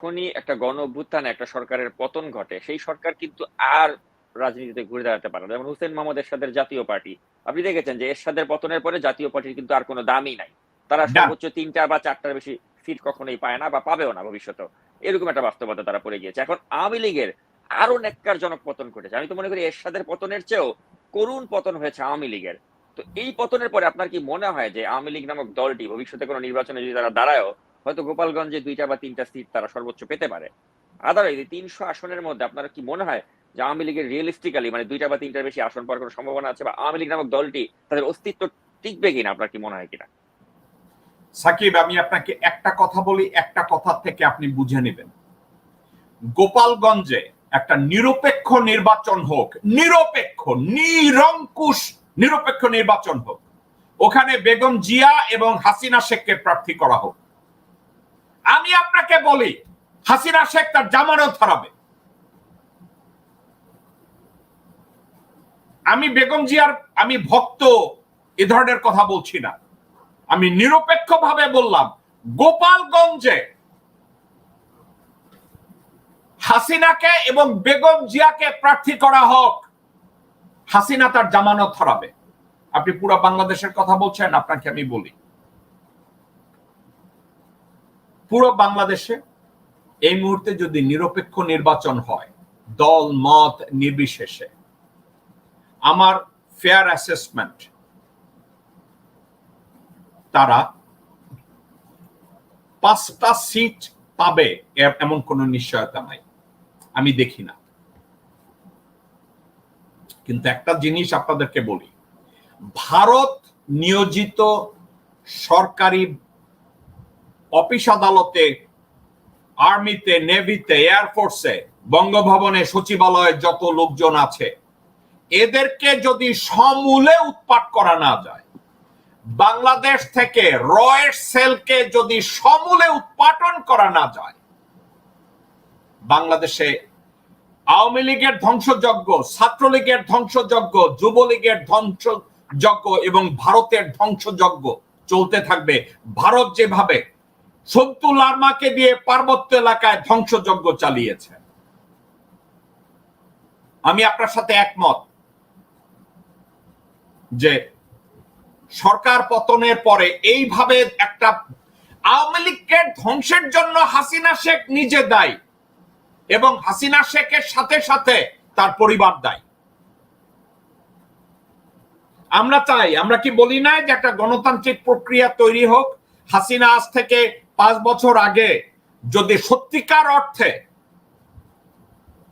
যখনই একটা গণ অভ্যুত্থানে একটা সরকারের পতন ঘটে, সেই সরকার কিন্তু আর রাজনীতিতে ঘুরে দাঁড়াতে পারে না। যেমন হুসেইন মোহাম্মদ এরশাদের জাতীয় পার্টি। আপনি দেখেছেন যে এরশাদের পতনের পরে জাতীয় পার্টির কিন্তু আর কোনো দামই নাই। তারা ডান। সর্বোচ্চ ৩টা বা ৪টার বেশি সিট কখনোই পায় না বা পাবেও না ভবিষ্যতেও। এরকম একটা বাস্তবতা তারা পড়ে গিয়েছে। এখন আওয়ামী লীগের আরো ন্যাক্কারজনক পতন ঘটেছে। আমি তো মনে করি এরশাদের পতনের চেয়েও করুণ পতন হয়েছে আওয়ামী লীগের। তো এই পতনের পরে আপনার কি মনে হয় যে আওয়ামী লীগ নামক দলটি ভবিষ্যতে কোনো নির্বাচনে যদি তারা দাঁড়ায়ও, হয়তো গোপালগঞ্জে ২টা বা ৩টা সিট তারা সর্বোচ্চ পেতে পারে? আদারওয়াইজ ৩০০ আসনের মধ্যে আপনার কি মনে হয় যে আওয়ামী লীগের রিয়েলিস্টিক্যালি মানে ২টা বা ৩টার বেশি আসন পাওয়ার কোনো সম্ভাবনা আছে, বা আওয়ামী লীগ নামক দলটি তাদের অস্তিত্ব টিকবে কিনা আপনার কি মনে হয় কিনা? সাকিব, আমি আপনাকে একটা কথা বলি, একটা কথা থেকে আপনি বুঝে নেবেন। গোপালগঞ্জে একটা নিরপেক্ষ নির্বাচন হোক, নিরপেক্ষ নিরঙ্কুশ নিরপেক্ষ নির্বাচন হোক, ওখানে বেগম জিয়া এবং হাসিনা শেখকে প্রার্থী করা হোক। আমি আপনাকে বলি, হাসিনা শেখ তার জামানত হারাবে। আমি বেগম জিয়ার আমি ভক্ত এ ধরনের কথা বলছি না, আমি নিরপেক্ষ ভাবে বললাম গোপালগঞ্জে হাসিনাকে এবং বেগম জিয়াকে প্রার্থী করা হোক, হাসিনা তার জামানত হারাবে। আপনি পুরো বাংলাদেশের কথা বলছেন, আপনাকে আমি বলি পুরো বাংলাদেশে এই মুহূর্তে যদি নিরপেক্ষ নির্বাচন হয়, দল মত নির্বিশেষে, আমার ফেয়ার অ্যাসেসমেন্ট তারা 5টা সিট পাবে এমন কোনো নিশ্চয়তা নাই, আমি দেখি না। কিন্তু একটা জিনিস আপনাদেরকে বলি, ভারত নিয়োজিত সরকারি অফিস আদালতে, আর্মিতে, নেভিতে, এয়ারফোর্সে, বঙ্গভবনে, সচিবালয়ে যত লোকজন আছে, এদেরকে যদি সমূলে উৎপাট করা না যায়, বাংলাদেশ থেকে রয়ের সেলকে যদি সমূলে উৎপাটন করা না যায়, বাংলাদেশে আওয়ামী লীগের ধ্বংসযজ্ঞ, ছাত্রলীগের ধ্বংসযজ্ঞ, যুবলীগের ধ্বংসযজ্ঞ এবং ভারতের ধ্বংসযজ্ঞ চলতে থাকবে। ভারত যেভাবে সন্তু লারমাকে দিয়ে পার্বত্য এলাকায় ধ্বংসযজ্ঞ চালিয়েছে, আমি আপনার সাথে একমত যে সরকার পতনের পরে এইভাবে একটা আওয়ামী লীগের ধ্বংসের জন্য হাসিনা শেখ নিজে দায়ী এবং হাসিনা শেখের সাথে সাথে তার পরিবার দায়ী। আমরা চাই, আমরা কি বলি না যে একটা গণতান্ত্রিক প্রক্রিয়া তৈরি হোক? হাসিনা আজ থেকে 5 বছর আগে যদি সত্যিকার অর্থে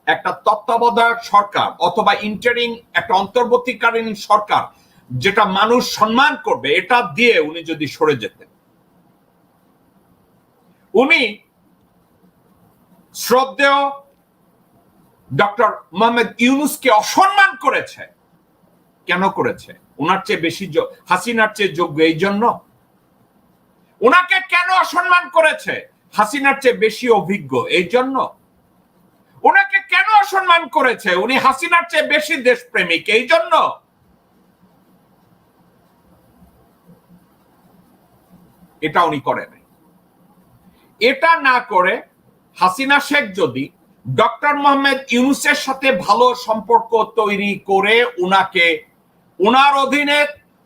একটা তত্ত্বাবধায়ক সরকার অথবা ইন্টারিং একটা অন্তর্বর্তীকালীন সরকার যেটা মানুষ সম্মান করবে, এটা দিয়ে উনি যদি সরে যেতেন। উনি শ্রদ্ধেয় ডক্টর মোহাম্মদ ইউনূসকে অসম্মান করেছে। কেন করেছে? ওনার চেয়ে বেশি, হাসিনার চেয়ে যোগ্য এই জন্য? ওনাকে কেন অসম্মান করেছে? হাসিনার চেয়ে বেশি অভিজ্ঞ এই জন্য? ওনাকে কেন অসম্মান করেছে? উনি হাসিনার চেয়ে বেশি দেশপ্রেমিক এই জন্য? এটা উনি করেন। এটা না করে হাসিনা শেখ যদি ডক্টর মোহাম্মদ ইউনূসের সাথে ভালো সম্পর্ক তৈরি করে উনাকে উনার অধীনে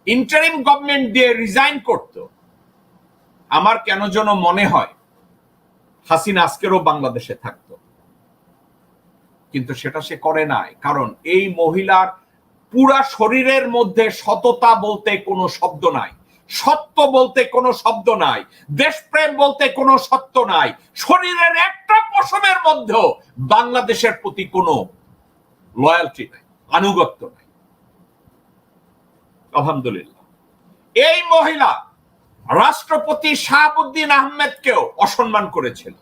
ইন্টারিম গভর্নমেন্ট দিয়ে রিজাইন করত, আমার কেন যেন মনে হয় হাসিনা আজকেরও বাংলাদেশে থাকতো। কিন্তু সেটা সে করে নাই, কারণ এই মহিলার পুরা শরীরের মধ্যে সততা বলতে কোনো শব্দ নাই, সত্য বলতে কোনো শব্দ নাই, দেশপ্রেম বলতে কোনো সত্য নাই, শরীরের একটা পশমের মধ্যেও বাংলাদেশের প্রতি কোনো লয়ালটি নাই, আনুগত্য নাই। আলহামদুলিল্লাহ, এই মহিলা রাষ্ট্রপতি শাহাবুদ্দিন আহমেদকেও অসম্মান করেছিল।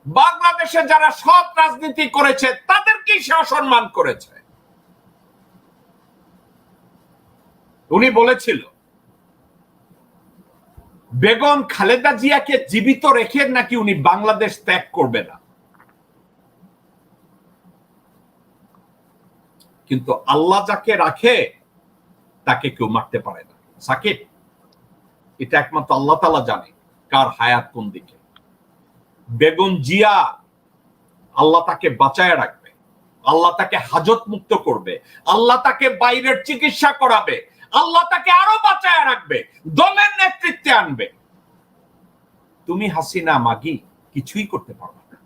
বাংলাদেশে যারা সৎ রাজনীতি করেছে তাদেরকেই সে অসম্মান করেছে। উনি বলেছিল বেগম খালেদা জিয়াকে জীবিত রেখে নাকি উনি বাংলাদেশ ত্যাগ করবে না। কিন্তু আল্লাহ যাকে রাখে তাকে কেউ মারতে পারে না। সাকিব, এটা একমাত্র আল্লাহ তাআলা জানে কার হায়াত কোন দিকে। বেগম জিয়া, আল্লাহ তাকে বাঁচায় রাখবে, আল্লাহ তাকে হাজত মুক্ত করবে, আল্লাহ তাকে বাইরের চিকিৎসা করাবে, আল্লাহ তাকে আরো বাঁচায় রাখবে, দলের নেতৃত্বে আনবে। তুমি হাসিনা মাগি কিছুই করতে পারবে না।